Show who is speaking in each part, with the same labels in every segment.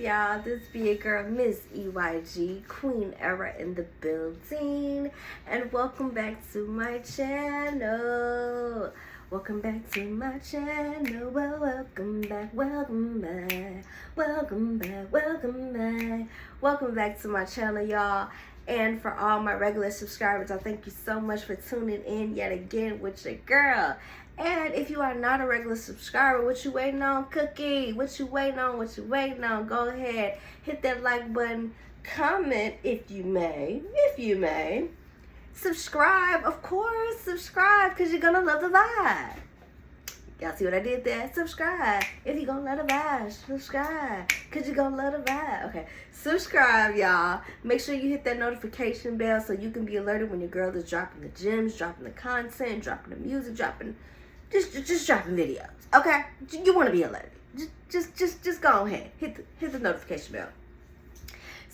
Speaker 1: y'all? This be your girl, Miss EYG, Queen Era in the building. And welcome back to my channel. Welcome back to my channel. Well, welcome back, welcome back, welcome back, welcome back. Welcome back to my channel, y'all. And for all my regular subscribers, I thank you so much for tuning in yet again with your girl. And if you are not a regular subscriber, what you waiting on, Cookie? What you waiting on? What you waiting on? Go ahead, hit that like button, comment if you may, subscribe, of course, subscribe, because you're gonna love the vibe. Y'all see what I did there? Subscribe. If you're gonna love the vibe, subscribe, because you're gonna love the vibe. Okay, subscribe, y'all. Make sure you hit that notification bell so you can be alerted when your girl is dropping the gems, dropping the content, dropping the music, dropping just dropping videos. Okay, you want to be alerted. Just go ahead, hit the notification bell.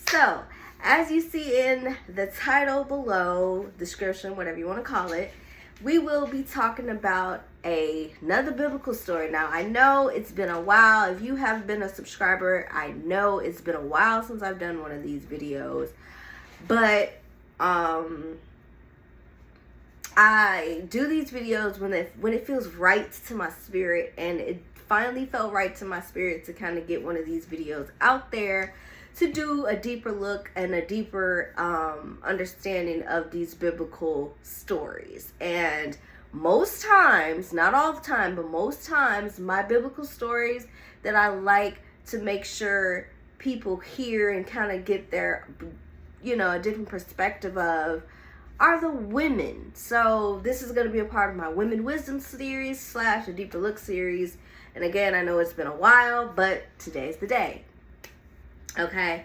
Speaker 1: So, as you see in the title below, description, whatever you want to call it, we will be talking about another biblical story. Now, I know it's been a while. If you have been a subscriber, I know it's been a while since I've done one of these videos. But I do these videos when it feels right to my spirit, and it finally felt right to my spirit to kind of get one of these videos out there to do a deeper look and a deeper understanding of these biblical stories. And most times, not all the time, but most times, my biblical stories that I like to make sure people hear and kind of get their, a different perspective of are the women. So this is going to be a part of my Women Wisdom series / a Deeper Look series. And again, I know it's been a while, but today's the day. Okay.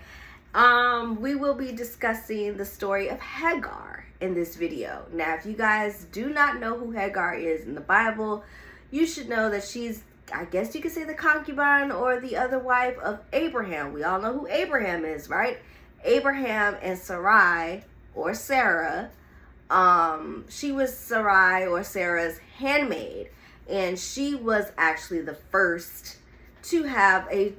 Speaker 1: We will be discussing the story of Hagar in this video. Now, if you guys do not know who Hagar is in the Bible, you should know that she's, I guess you could say, the concubine or the other wife of Abraham. We all know who Abraham is, right? Abraham and Sarai, or Sarah, she was Sarai or Sarah's handmaid, and she was actually the first to have a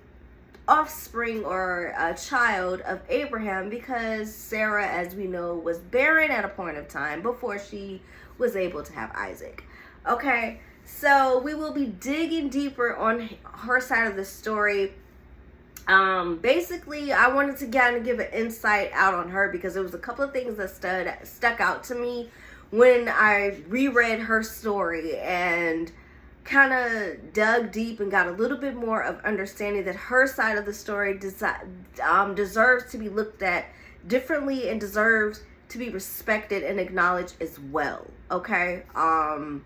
Speaker 1: offspring or a child of Abraham, because Sarah, as we know, was barren at a point of time before she was able to have Isaac. Okay, so we will be digging deeper on her side of the story. Basically, I wanted to kind of give an insight out on her because there was a couple of things that stuck out to me when I reread her story and kind of dug deep and got a little bit more of understanding that her side of the story deserves to be looked at differently and deserves to be respected and acknowledged as well. Okay, and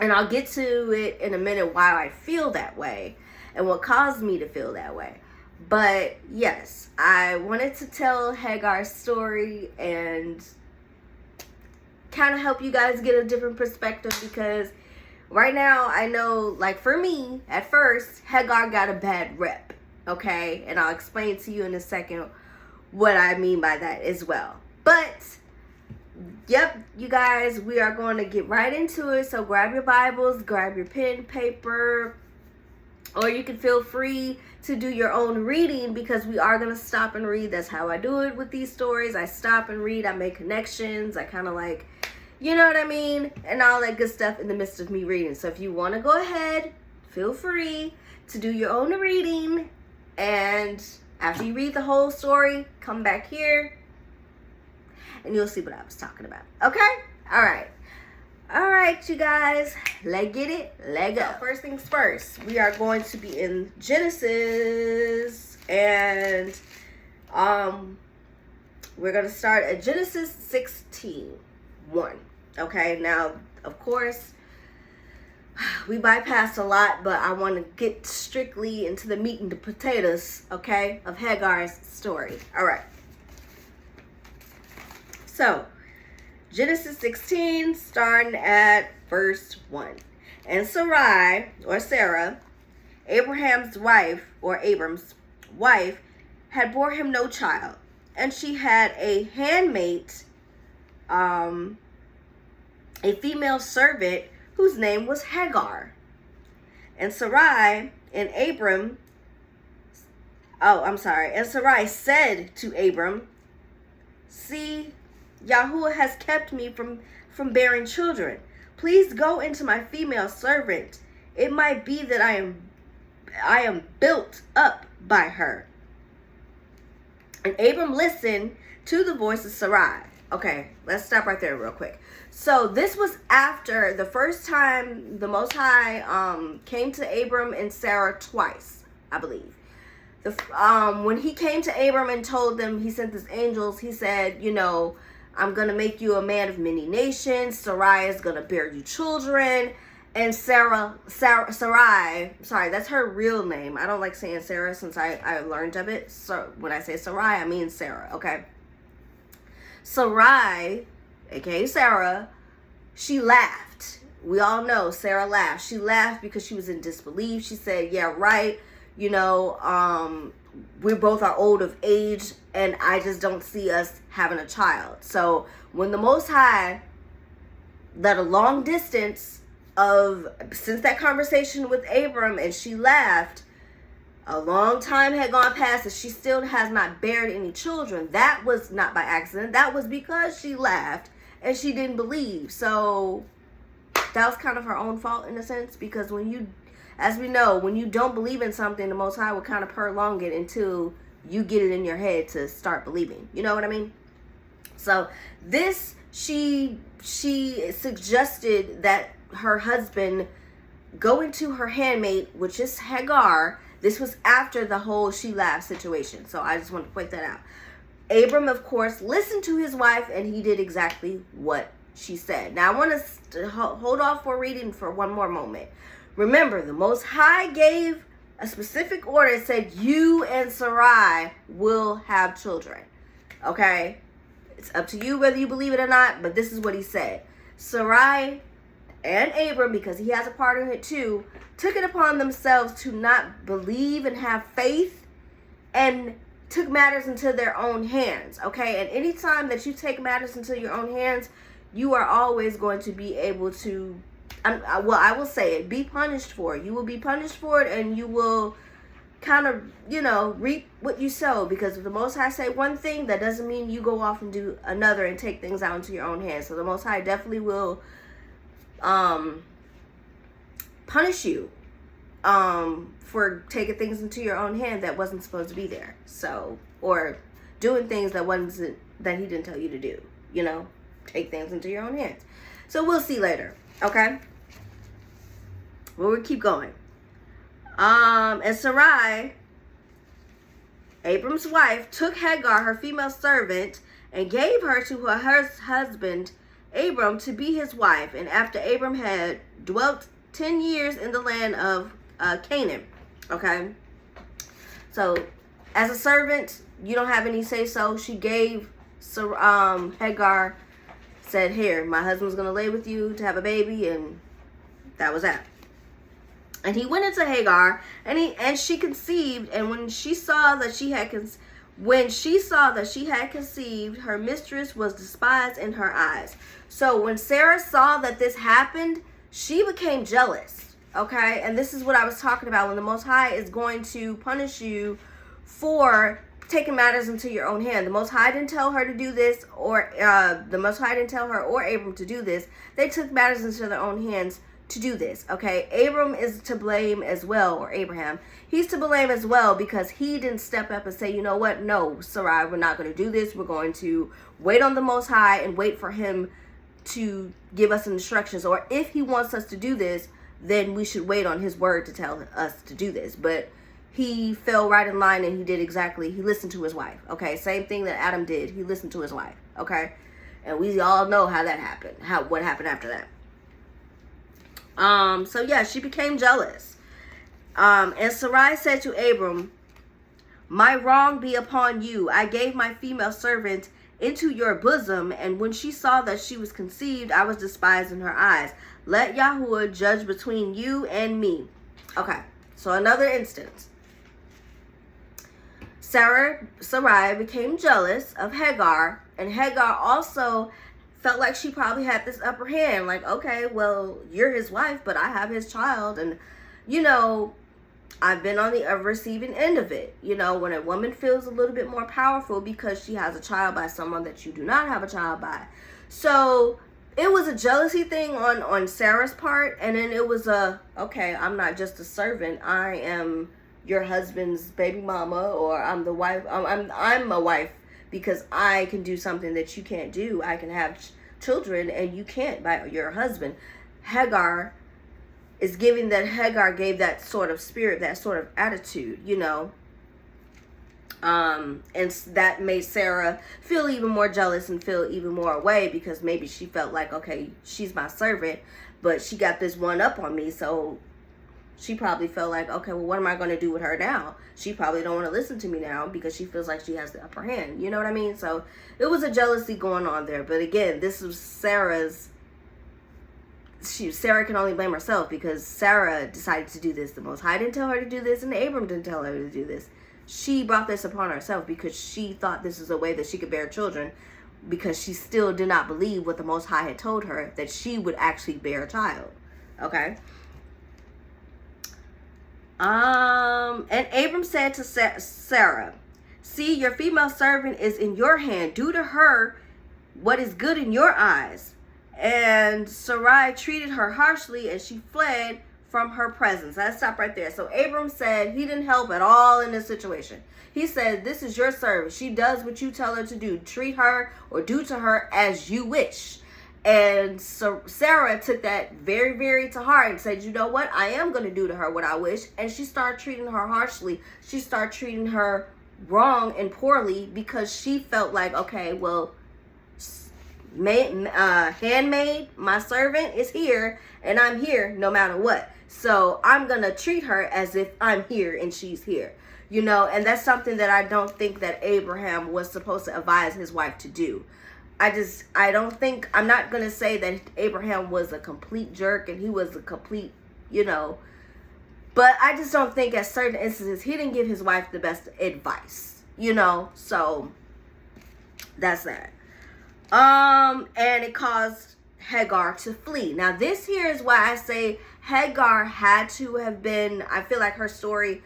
Speaker 1: I'll get to it in a minute why I feel that way and what caused me to feel that way. But yes, I wanted to tell Hagar's story and kind of help you guys get a different perspective, because right now I know, like, for me, at first, Hagar got a bad rep, okay? And I'll explain to you in a second what I mean by that as well. But, yep, you guys, we are going to get right into it. So grab your Bibles, grab your pen, paper, or you can feel free to do your own reading, because we are going to stop and read. That's how I do it with these stories. I stop and read. I make connections. I kind of like, you know what I mean? And all that good stuff in the midst of me reading. So if you want to go ahead, feel free to do your own reading. And after you read the whole story, come back here and you'll see what I was talking about. Okay? All right. All right, you guys, let's get it. Let go. So first things first, we are going to be in Genesis, and we're going to start at Genesis 16:1. Okay, now, of course, we bypassed a lot, but I want to get strictly into the meat and the potatoes, okay, of Hagar's story. All right. So, Genesis 16, starting at verse 1. And Sarai, or Sarah, Abraham's wife, or Abram's wife, had bore him no child. And she had a handmaid, a female servant, whose name was Hagar. And Sarai and Abram Oh, I'm sorry. And Sarai said to Abram, see, Yahuwah has kept me from bearing children. Please go into my female servant. It might be that I am built up by her. And Abram listened to the voice of Sarai. Okay, let's stop right there real quick. So this was after the first time the Most High came to Abram and Sarah twice, I believe. When he came to Abram and told them, he sent his angels, he said, you know, I'm going to make you a man of many nations. Sarai is going to bear you children. And Sarai, sorry, that's her real name. I don't like saying Sarah since I learned of it. So when I say Sarai, I mean Sarah, okay? Sarai, aka Sarah, she laughed. We all know Sarah laughed. She laughed because she was in disbelief. She said, yeah, right. You know, we both are old of age, and I just don't see us having a child. So when the Most High let a long distance since that conversation with Abram, and she laughed, a long time had gone past and she still has not bared any children. That was not by accident. That was because she laughed and she didn't believe. So that was kind of her own fault in a sense, because when you, as we know, when you don't believe in something, the Most High will kind of prolong it until you get it in your head to start believing. You know what I mean? So this, she suggested that her husband go into her handmaid, which is Hagar. This was after the whole she laughed situation. So I just want to point that out. Abram, of course, listened to his wife, and he did exactly what she said. Now I want to hold off for reading for one more moment. Remember, the Most High gave a specific order. It said, you and Sarai will have children. Okay? It's up to you whether you believe it or not, but this is what he said. Sarai and Abram, because he has a part in it too, took it upon themselves to not believe and have faith, and took matters into their own hands. Okay? And anytime that you take matters into your own hands, you are always going to be able to, well, I will say it, be punished for it. You will be punished for it, and you will kind of, you know, reap what you sow. Because if the Most High say one thing, that doesn't mean you go off and do another and take things out into your own hands. So the Most High definitely will punish you for taking things into your own hand that wasn't supposed to be there. So, or doing things that he didn't tell you to do. You know, take things into your own hands. So we'll see later. Okay? Well, we'll keep going. And Sarai, Abram's wife, took Hagar, her female servant, and gave her to her husband Abram to be his wife. And after Abram had dwelt 10 years in the land of Canaan. Okay? So, as a servant, you don't have any say-so. She gave Hagar, said, here, my husband's going to lay with you to have a baby, and that was that. And he went into Hagar, and she conceived, and when she saw that she had conceived, her mistress was despised in her eyes. So when Sarah saw that this happened, she became jealous. Okay? And this is what I was talking about, when the Most High is going to punish you for taking matters into your own hand. The Most High didn't tell her to do this, or the Most High didn't tell her or Abram to do this. They took matters into their own hands to do this. Okay? Abram is to blame as well, or Abraham. He's to blame as well, because he didn't step up and say, you know what? No, Sarai, we're not going to do this. We're going to wait on the Most High and wait for him to give us instructions. Or if he wants us to do this, then we should wait on his word to tell us to do this. But he fell right in line, and he listened to his wife. Okay? Same thing that Adam did. He listened to his wife. Okay? And we all know how that happened. What happened after that. So yeah, she became jealous. And Sarai said to Abram, my wrong be upon you. I gave my female servant into your bosom, and when she saw that she was conceived, I was despised in her eyes. Let Yahuwah judge between you and me. Okay, so another instance. Sarai became jealous of Hagar, and Hagar also felt like she probably had this upper hand. Like, okay, well, you're his wife, but I have his child. And, you know, I've been on the receiving end of it. You know, when a woman feels a little bit more powerful because she has a child by someone that you do not have a child by. So it was a jealousy thing on Sarah's part, and then it was okay, I'm not just a servant, I am your husband's baby mama, or I'm the wife. I'm a wife because I can do something that you can't do. I can have children and you can't by your husband. Hagar is giving that. Hagar gave that sort of spirit, that sort of attitude, you know. And that made Sarah feel even more jealous and feel even more away, because maybe she felt like, okay, she's my servant, but she got this one up on me, so she probably felt like, okay, well, what am I going to do with her now? She probably don't want to listen to me now because she feels like she has the upper hand. You know what I mean? So it was a jealousy going on there. But again, this was Sarah's. Sarah can only blame herself, because Sarah decided to do this. The Most High didn't tell her to do this, and Abram didn't tell her to do this. She brought this upon herself because she thought this is a way that she could bear children, because she still did not believe what the Most High had told her, that she would actually bear a child. Okay? And Abram said to Sarah, see, your female servant is in your hand. Do to her what is good in your eyes. And Sarai treated her harshly, and she fled from her presence. Let's stop right there. So Abram said he didn't help at all in this situation. He said, this is your servant. She does what you tell her to do. Treat her or do to her as you wish. And so Sarah took that very, very to heart and said, you know what? I am going to do to her what I wish. And she started treating her harshly. She started treating her wrong and poorly, because she felt like, okay, well, handmaid, my servant is here, and I'm here no matter what. So I'm going to treat her as if I'm here and she's here. You know, and that's something that I don't think that Abraham was supposed to advise his wife to do. I don't think, I'm not going to say that Abraham was a complete jerk and he was a complete, you know, but I just don't think at certain instances he didn't give his wife the best advice, you know, so that's that. And it caused Hagar to flee. Now this here is why I say Hagar had to have been, I feel like her story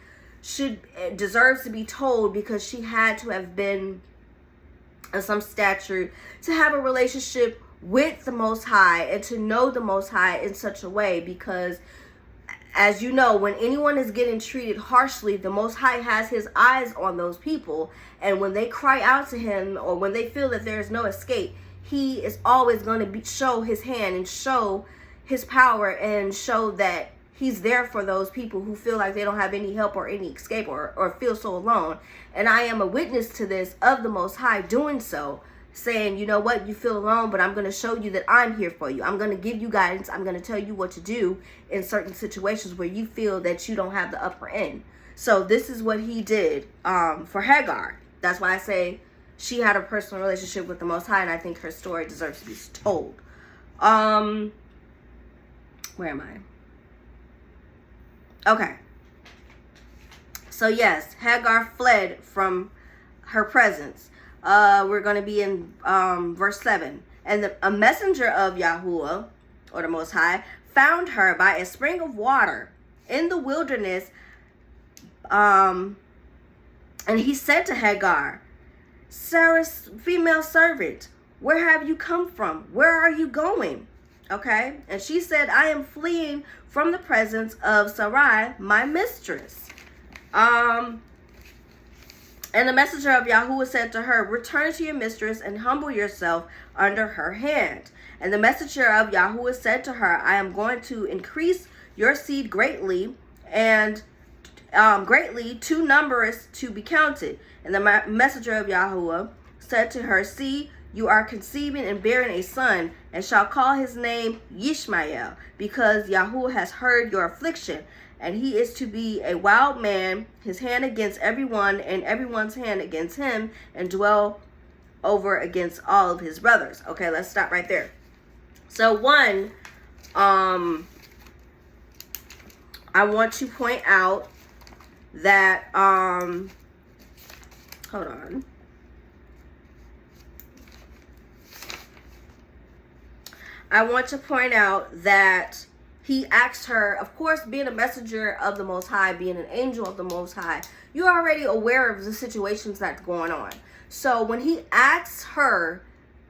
Speaker 1: deserves to be told, because she had to have been of some stature to have a relationship with the Most High and to know the Most High in such a way, because as you know, when anyone is getting treated harshly, the Most High has his eyes on those people, and when they cry out to him, or when they feel that there's no escape, he is always going to show his hand and show his power and show that he's there for those people who feel like they don't have any help or any escape, or feel so alone. And I am a witness to this, of the Most High doing so, saying, you know what, you feel alone, but I'm going to show you that I'm here for you. I'm going to give you guidance. I'm going to tell you what to do in certain situations where you feel that you don't have the upper end. So this is what he did for Hagar. That's why I say she had a personal relationship with the Most High, and I think her story deserves to be told. Where am I? Okay. So yes, Hagar fled from her presence. We're going to be in verse 7. And a messenger of Yahuwah, or the Most High, found her by a spring of water in the wilderness. And he said to Hagar, Sarah's female servant, where have you come from? Where are you going? Okay. And she said, I am fleeing from the presence of Sarai, my mistress. And the messenger of Yahuwah said to her, return to your mistress and humble yourself under her hand. And the messenger of Yahuwah said to her, I am going to increase your seed greatly, and greatly too numerous to be counted. And the messenger of Yahuwah said to her, see, you are conceiving and bearing a son, and shall call his name Yishmael, because Yahuwah has heard your affliction. And he is to be a wild man, his hand against everyone, and everyone's hand against him, and dwell over against all of his brothers. Okay, let's stop right there. So one, I want to point out that, hold on. I want to point out that he asked her, of course, being a messenger of the Most High, being an angel of the Most High, you're already aware of the situations that's going on. So when he asked her,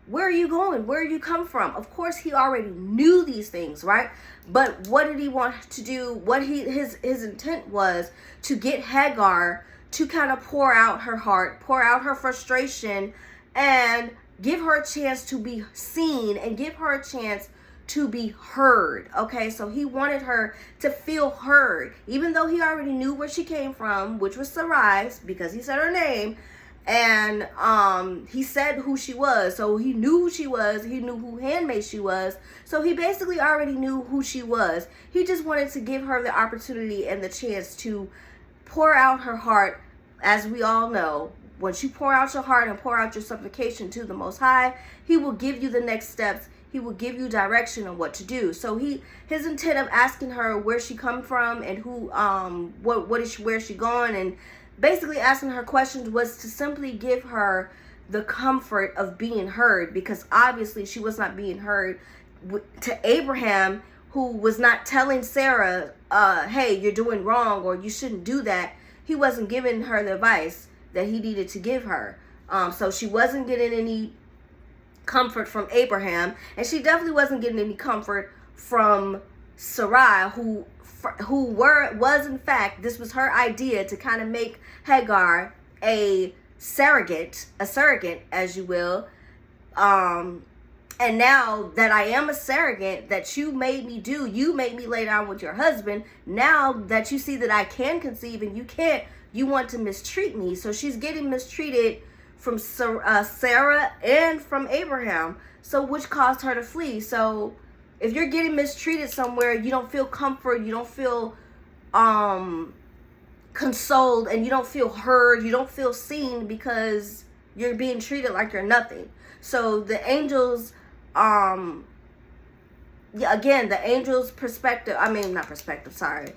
Speaker 1: where are you going? Where you come from? Of course, he already knew these things, right? But what did he want to do? What his intent was to get Hagar to kind of pour out her heart, pour out her frustration, and give her a chance to be seen and give her a chance to be heard. Okay, so he wanted her to feel heard, even though he already knew where she came from, which was Sarai, because he said her name. And he said who she was, so he knew who she was. He knew who handmaid she was, so he basically already knew who she was. He just wanted to give her the opportunity and the chance to pour out her heart. As we all know, once you pour out your heart and pour out your supplication to the Most High, he will give you the next steps. He will give you direction on what to do. So his intent of asking her where she come from and who where she going, and basically asking her questions, was to simply give her the comfort of being heard, because obviously she was not being heard to Abraham, who was not telling Sarah, hey, you're doing wrong, or you shouldn't do that. He wasn't giving her the advice that he needed to give her. So she wasn't getting any comfort from Abraham, and she definitely wasn't getting any comfort from Sarai, who was in fact, this was her idea to kind of make Hagar a surrogate, as you will. And now that I am a surrogate, that you made me do, you made me lay down with your husband. Now that you see that I can conceive and you can't, you want to mistreat me. So she's getting mistreated from Sarah and from Abraham, so which caused her to flee. So if you're getting mistreated somewhere, you don't feel comfort, you don't feel consoled, and you don't feel heard, you don't feel seen, because you're being treated like you're nothing. So the angels, again, the angel's perspective,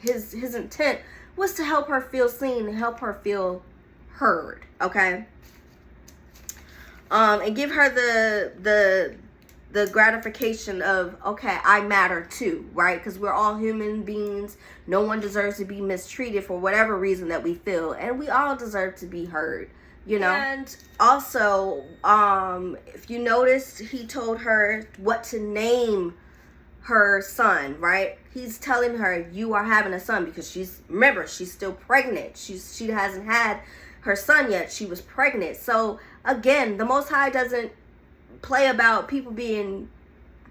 Speaker 1: his intent was to help her feel seen and help her feel heard, okay? And give her the gratification of, okay, I matter too, right? Because we're all human beings. No one deserves to be mistreated for whatever reason that we feel, and we all deserve to be heard, you know. And also, if you noticed, he told her what to name her son, right? He's telling her, you are having a son, because she's still pregnant. She hasn't had her son yet. She was pregnant. So again, the Most High doesn't play about people being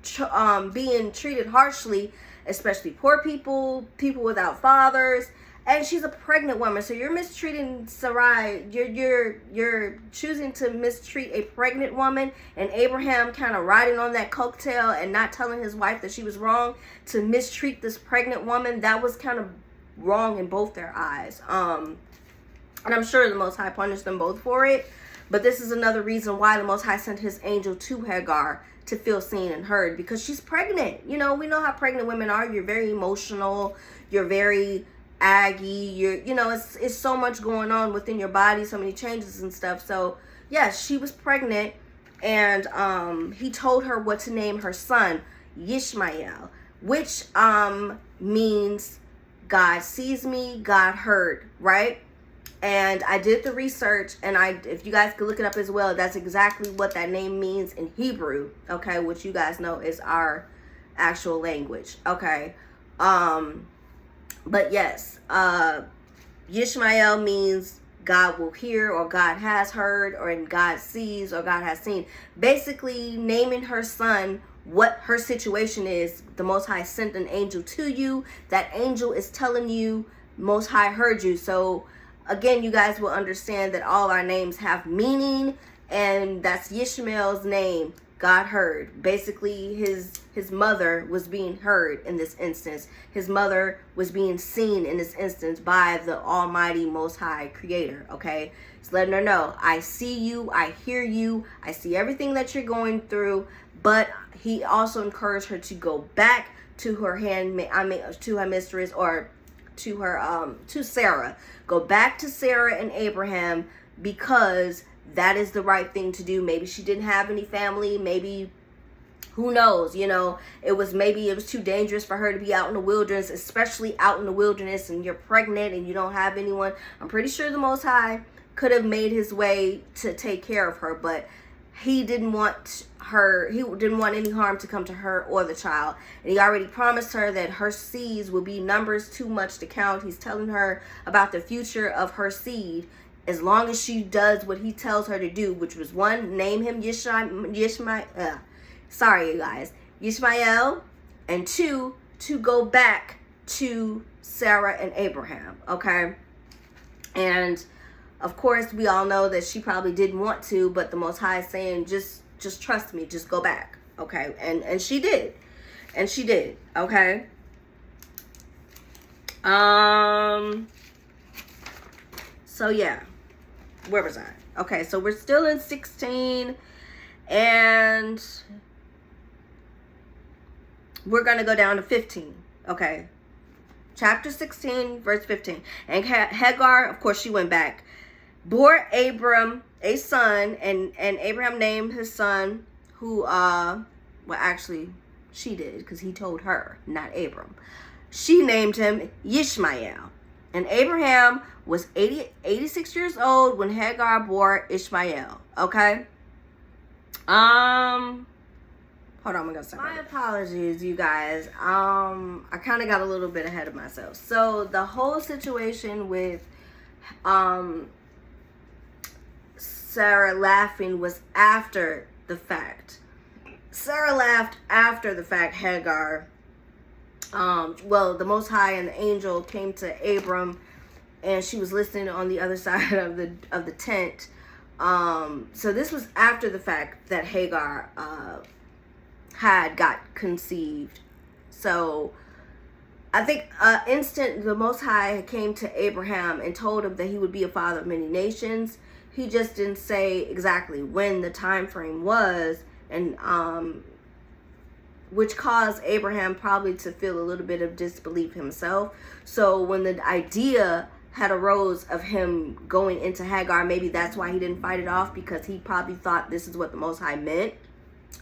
Speaker 1: treated harshly, especially poor people without fathers. And she's a pregnant woman, so you're mistreating Sarai. You're choosing to mistreat a pregnant woman, and Abraham kind of riding on that coattail and not telling his wife that she was wrong to mistreat this pregnant woman. That was kind of wrong in both their eyes. And I'm sure the Most High punished them both for it. But this is another reason why the Most High sent his angel to Hagar to feel seen and heard, because she's pregnant. You know, we know how pregnant women are. You're very emotional. You're very aggy. It's so much going on within your body, so many changes and stuff. So yes, she was pregnant, and he told her what to name her son, Yishmael, which means God sees me, God heard, right? And I did the research, and if you guys could look it up as well, that's exactly what that name means in Hebrew, okay, which you guys know is our actual language, okay? But yes, Yishmael means God will hear, or God has heard, or God sees, or God has seen. Basically, naming her son what her situation is. The Most High sent an angel to you. That angel is telling you, Most High heard you. So again, you guys will understand that all our names have meaning, and that's Yishmael's name, God heard. Basically, his mother was being heard in this instance. His mother was being seen in this instance by the Almighty Most High Creator, okay? It's letting her know, I see you, I hear you, I see everything that you're going through. But he also encouraged her to go back to her to her mistress, or to her to Sarah. Go back to Sarah and Abraham, because that is the right thing to do. Maybe she didn't have any family, maybe Who knows, you know, maybe it was too dangerous for her to be out in the wilderness, especially out in the wilderness, and you're pregnant and you don't have anyone. I'm pretty sure the Most High could have made his way to take care of her, but he didn't want any harm to come to her or the child. And he already promised her that her seeds will be numbers too much to count. He's telling her about the future of her seed as long as she does what he tells her to do, which was, one, name him sorry, you guys, Ishmael, and two, to go back to Sarah and Abraham, okay? And of course, we all know that she probably didn't want to, but the Most High is saying, just trust me, just go back, okay? And she did, okay? So yeah, where was I? Okay, so we're still in 16, and we're going to go down to 15, okay? Chapter 16, verse 15. And Hagar, of course, she went back, bore Abram a son, and Abraham named his son, who, well, actually, she did, because he told her, not Abram. She named him Ishmael. And Abraham was 86 years old when Hagar bore Ishmael, okay? Hold on, I'm gonna stop. My apologies, you guys. I kind of got a little bit ahead of myself. So the whole situation with Sarah laughing was after the fact. Sarah laughed after the fact. Hagar, well, the Most High and the angel came to Abram, and she was listening on the other side of the tent. So this was after the fact that Hagar had got conceived. So I think the Most High came to Abraham and told him that he would be a father of many nations. He just didn't say exactly when the time frame was, and which caused Abraham probably to feel a little bit of disbelief himself. So when the idea had arose of him going into Hagar, maybe that's why he didn't fight it off, because he probably thought this is what the Most High meant,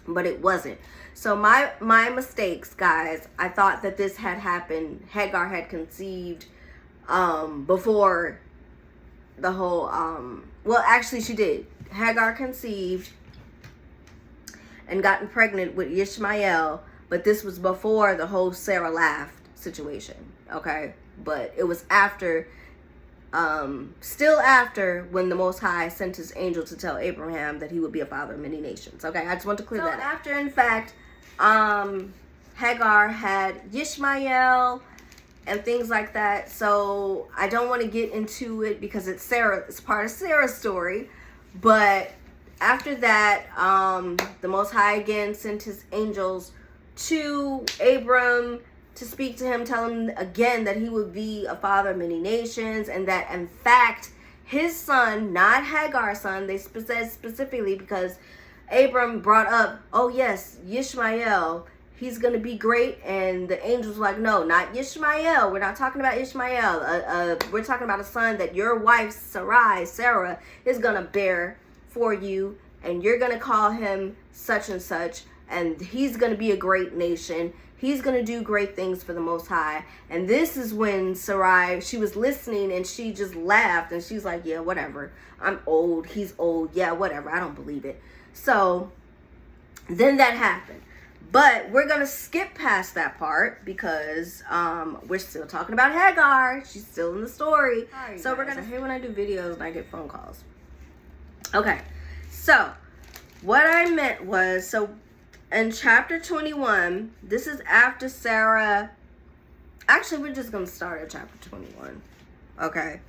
Speaker 1: but it wasn't. So my mistakes, guys. I thought that this had happened. Hagar had conceived before the whole well, actually she did. Hagar conceived and gotten pregnant with Ishmael, but this was before the whole Sarah laughed situation, okay? But it was after, still after, when the Most High sent his angel to tell Abraham that he would be a father of many nations, okay? I just want to clear that up. After, in fact, Hagar had Ishmael and things like that. So I don't want to get into it because it's part of Sarah's story. But after that, the Most High again sent his angels to Abram to speak to him, tell him again that he would be a father of many nations, and that in fact his son, not Hagar's son, they said specifically, because Abram brought up, oh yes, Ishmael, he's going to be great. And the angels were like, no, not Ishmael. We're not talking about Ishmael. We're talking about a son that your wife, Sarah, is going to bear for you. And you're going to call him such and such. And he's going to be a great nation. He's going to do great things for the Most High. And this is when Sarai, she was listening and she just laughed. And she's like, yeah, whatever. I'm old. He's old. Yeah, whatever. I don't believe it. So then that happened. But we're going to skip past that part because we're still talking about Hagar. She's still in the story. Right, so we're going to, I hate when I do videos and I get phone calls. Okay. So what I meant was, so in chapter 21, this is after Sarah. Actually, we're just going to start at chapter 21. Okay.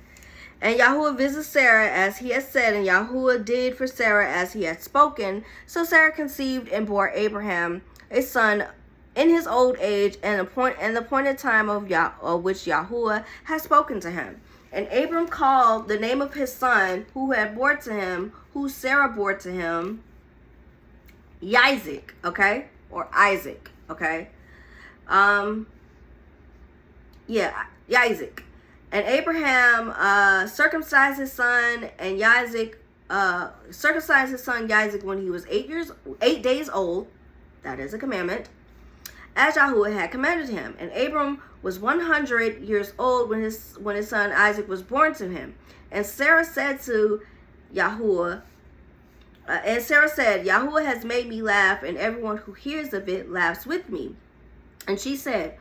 Speaker 1: And Yahuwah visited Sarah as he had said, and Yahuwah did for Sarah as he had spoken. So Sarah conceived and bore Abraham a son in his old age, and the appointed time of which Yahuwah had spoken to him. And Abram called the name of his son, who Sarah bore to him, Isaac, okay, or Isaac, okay, Isaac. And Abraham circumcised his son Isaac when he was 8 days old. that is a commandment, as Yahuwah had commanded him. And Abram was 100 years old when his son Isaac was born to him. And Sarah said to Yahuwah, Yahuwah has made me laugh, and everyone who hears of it laughs with me. And she said,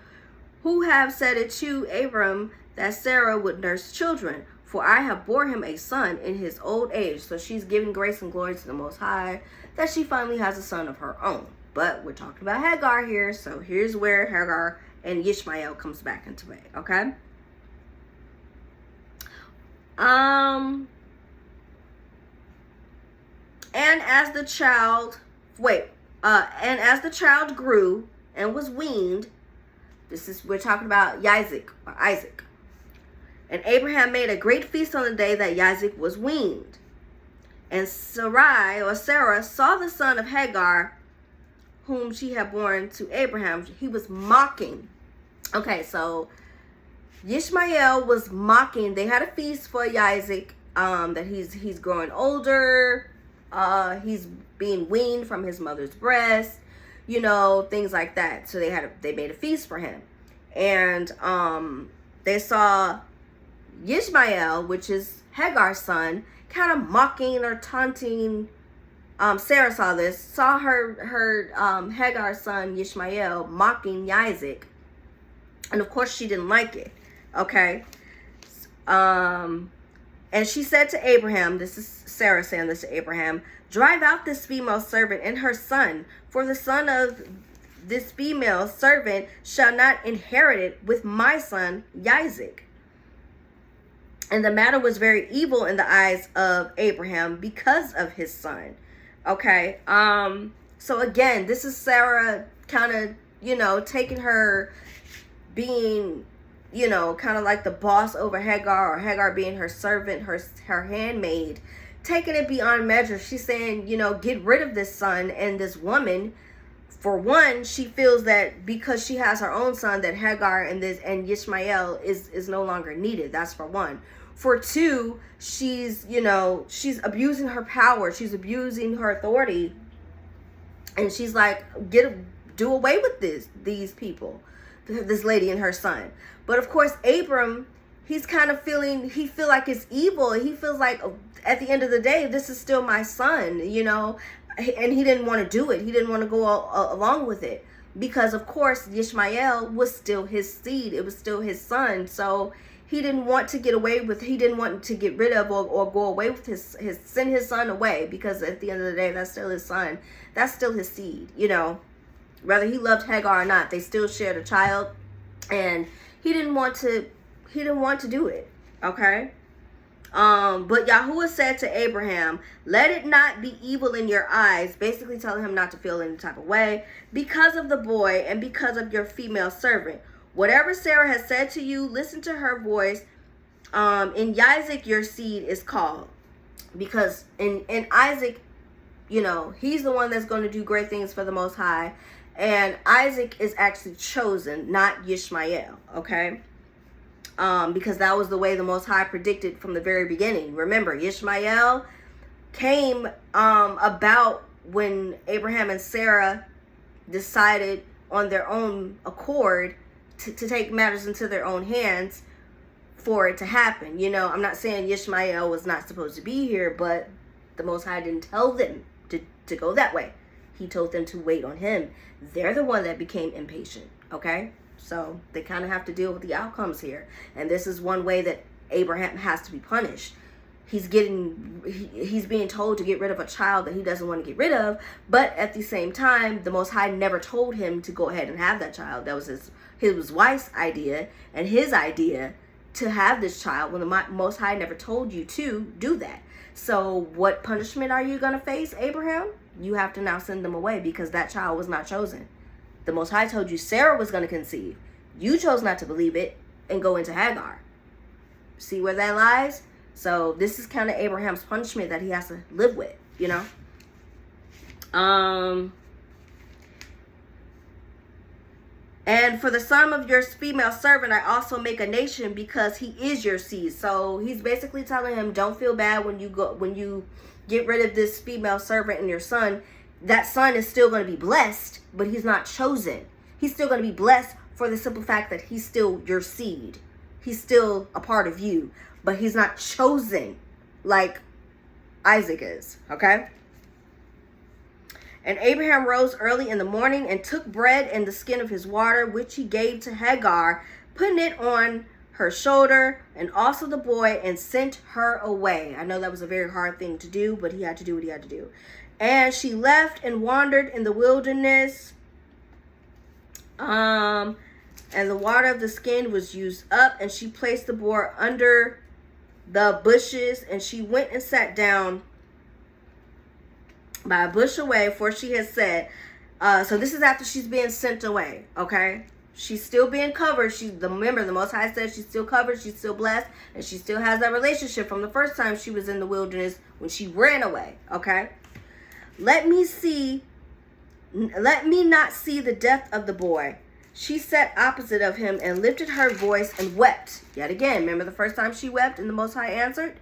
Speaker 1: who have said it to Abram that Sarah would nurse children? For I have bore him a son in his old age. So she's giving grace and glory to the Most High that she finally has a son of her own. But we're talking about Hagar here, so here's where Hagar and Ishmael comes back into play, okay? And as the child grew and was weaned, we're talking about Isaac. And Abraham made a great feast on the day that Isaac was weaned. And Sarah saw the son of Hagar, whom she had born to Abraham. He was mocking. Okay, so Ishmael was mocking. They had a feast for Isaac, that he's growing older. He's being weaned from his mother's breast, things like that. So they made a feast for him. And they saw Ishmael, which is Hagar's son, kind of mocking or taunting. Sarah saw her Hagar's son Ishmael mocking Isaac, and of course she didn't like it. Okay, and she said to Abraham, this is Sarah saying this to Abraham, drive out this female servant and her son, for the son of this female servant shall not inherit it with my son Isaac. And the matter was very evil in the eyes of Abraham because of his son. Okay. So again, this is Sarah kind of, taking her being, kind of like the boss over Hagar, or Hagar being her servant, her handmaid, taking it beyond measure. She's saying, get rid of this son and this woman. For one, she feels that because she has her own son, that Hagar and Ishmael is no longer needed. That's for one. For two, she's abusing her power. She's abusing her authority. And she's like, do away with these people, this lady and her son. But of course, Abram, he's kind of he feel like it's evil. He feels like at the end of the day, this is still my son, and he didn't want to do it. He didn't want to go along with it because, of course, Ishmael was still his seed. It was still his son. So he didn't want to get away with, he didn't want to get rid of or go away with send his son away, because at the end of the day, that's still his son. That's still his seed, whether he loved Hagar or not, they still shared a child, and he didn't want to do it. Okay. But Yahuwah said to Abraham, let it not be evil in your eyes, basically telling him not to feel any type of way, because of the boy and because of your female servant. Whatever Sarah has said to you, listen to her voice. In Isaac, your seed is called. Because in Isaac, he's the one that's going to do great things for the Most High. And Isaac is actually chosen, not Ishmael. Okay? Because that was the way the Most High predicted from the very beginning. Remember, Ishmael came about when Abraham and Sarah decided on their own accord to take matters into their own hands for it to happen. I'm not saying Ishmael was not supposed to be here, but the Most High didn't tell them to go that way. He told them to wait on him. They're the one that became impatient. Okay? So they kind of have to deal with the outcomes here. And this is one way that Abraham has to be punished. He's being told to get rid of a child that he doesn't want to get rid of. But at the same time, the Most High never told him to go ahead and have that child. That was his wife's idea and his idea to have this child, when the Most High never told you to do that. So what punishment are you going to face, Abraham? You have to now send them away, because that child was not chosen. The Most High told you Sarah was going to conceive. You chose not to believe it and go into Hagar. See where that lies? So this is kind of Abraham's punishment that he has to live with, And for the son of your female servant, I also make a nation, because he is your seed. So he's basically telling him, don't feel bad when you get rid of this female servant and your son. that son is still going to be blessed, but he's not chosen. He's still going to be blessed for the simple fact that he's still your seed. He's still a part of you, but he's not chosen like Isaac is, okay? And Abraham rose early in the morning and took bread and the skin of his water, which he gave to Hagar, putting it on her shoulder, and also the boy, and sent her away. I know that was a very hard thing to do, but he had to do what he had to do. And she left and wandered in the wilderness. And the water of the skin was used up, and she placed the boy under the bushes, and she went and sat down by a bush away, for she had said, so this is after she's being sent away, okay? She's still being covered. Remember, the Most High said she's still covered, she's still blessed, and she still has that relationship from the first time she was in the wilderness when she ran away, okay? Let me not see the death of the boy. She sat opposite of him and lifted her voice and wept. Yet again, remember the first time she wept and the Most High answered?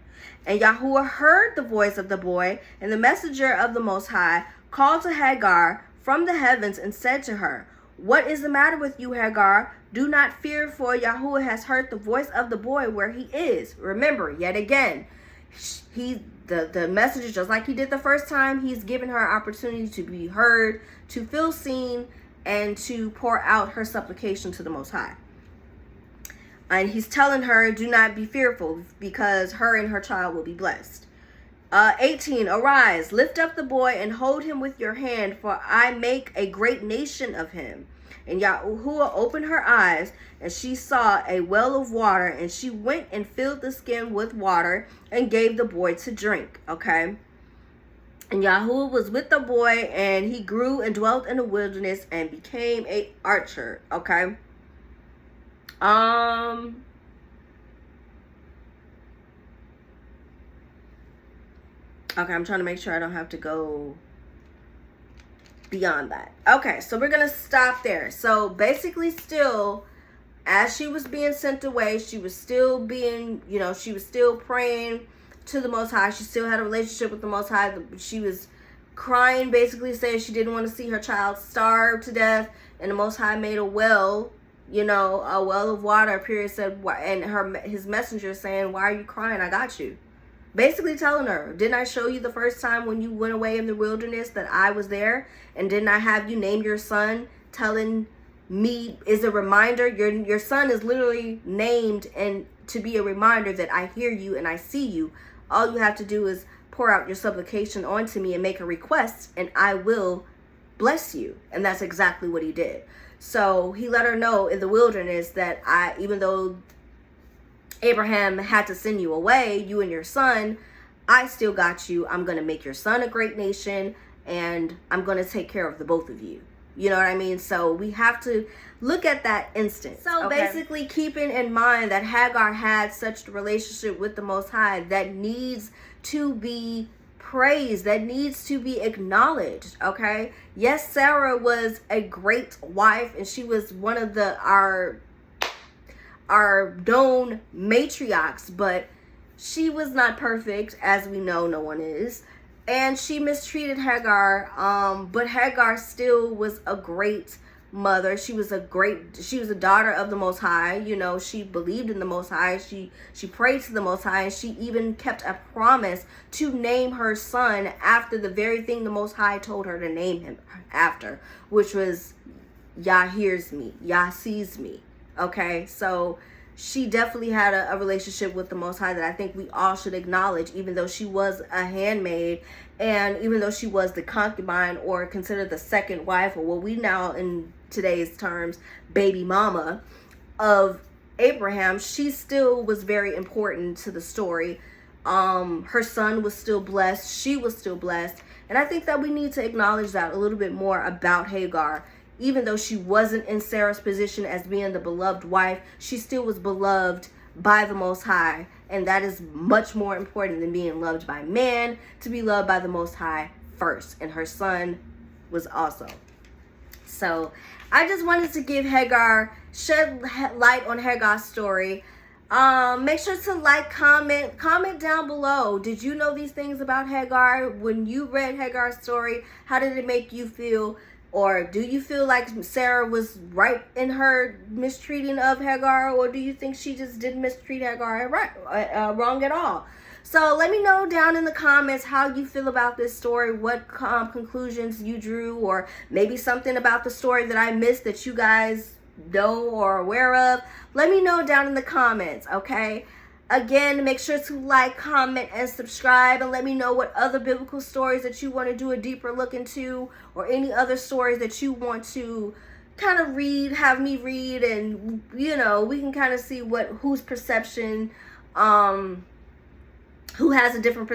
Speaker 1: And Yahuwah heard the voice of the boy, and the messenger of the Most High called to Hagar from the heavens and said to her, what is the matter with you, Hagar? Do not fear, for Yahuwah has heard the voice of the boy where he is. Remember, yet again, the messenger, just like he did the first time, he's given her opportunity to be heard, to feel seen, and to pour out her supplication to the Most High. And he's telling her, do not be fearful, because her and her child will be blessed. 18, arise, lift up the boy and hold him with your hand, for I make a great nation of him. And Yahuwah opened her eyes, and she saw a well of water, and she went and filled the skin with water and gave the boy to drink, okay? And Yahuwah was with the boy, and he grew and dwelt in the wilderness and became an archer, okay? Okay, I'm trying to make sure I don't have to go beyond that. Okay, so we're going to stop there. So basically still, as she was being sent away, she was still being, she was still praying to the Most High. She still had a relationship with the Most High. She was crying, basically saying she didn't want to see her child starve to death. And the Most High made a well, a well of water, period, said, and his messenger saying, why are you crying? I got you. Basically telling her, didn't I show you the first time when you went away in the wilderness that I was there? And didn't I have you name your son? Telling me is a reminder. Your son is literally named and to be a reminder that I hear you and I see you. All you have to do is pour out your supplication onto me and make a request, and I will bless you. And that's exactly what he did. So he let her know in the wilderness that even though Abraham had to send you away, you and your son, I still got you. I'm going to make your son a great nation, and I'm going to take care of the both of you. You know what I mean? So we have to look at that instance. So basically keeping in mind that Hagar had such a relationship with the Most High that needs to be praised, that needs to be acknowledged, okay? Yes, Sarah was a great wife, and she was one of our known matriarchs, but she was not perfect, as we know no one is, and she mistreated Hagar, but Hagar still was a great mother. She was a daughter of the Most High. She believed in the Most High. She prayed to the Most High, and she even kept a promise to name her son after the very thing the Most High told her to name him after, which was Yah hears me, Yah sees me. Okay, so she definitely had a relationship with the Most High that I think we all should acknowledge, even though she was a handmaid, and even though she was the concubine, or considered the second wife, or what we now in today's terms, baby mama of Abraham. She still was very important to the story. Her son was still blessed. She was still blessed. And I think that we need to acknowledge that a little bit more about Hagar. Even though she wasn't in Sarah's position as being the beloved wife, she still was beloved by the Most High. And that is much more important than being loved by man, to be loved by the Most High first. And her son was also. So I just wanted to give shed light on Hagar's story. Make sure to like, comment down below. Did you know these things about Hagar? When you read Hagar's story, how did it make you feel? Or do you feel like Sarah was right in her mistreating of Hagar? Or do you think she just didn't mistreat Hagar wrong at all? So let me know down in the comments how you feel about this story, what conclusions you drew, or maybe something about the story that I missed that you guys know or aware of. Let me know down in the comments, okay? Again, make sure to like, comment, and subscribe, and let me know what other biblical stories that you want to do a deeper look into, or any other stories that you want to kind of read, have me read, and you know, we can kind of see whose perception, who has a different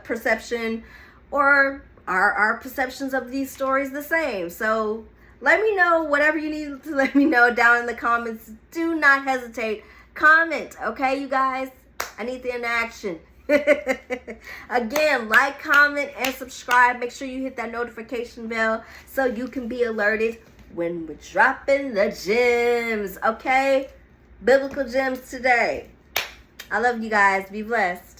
Speaker 1: perception, or are our perceptions of these stories the same? So let me know whatever you need to let me know down in the comments. Do not hesitate. Comment, okay, you guys? I need the interaction. Again, like, comment, and subscribe. Make sure you hit that notification bell so you can be alerted when we're dropping the gems, okay? Biblical gems today. I love you guys. Be blessed.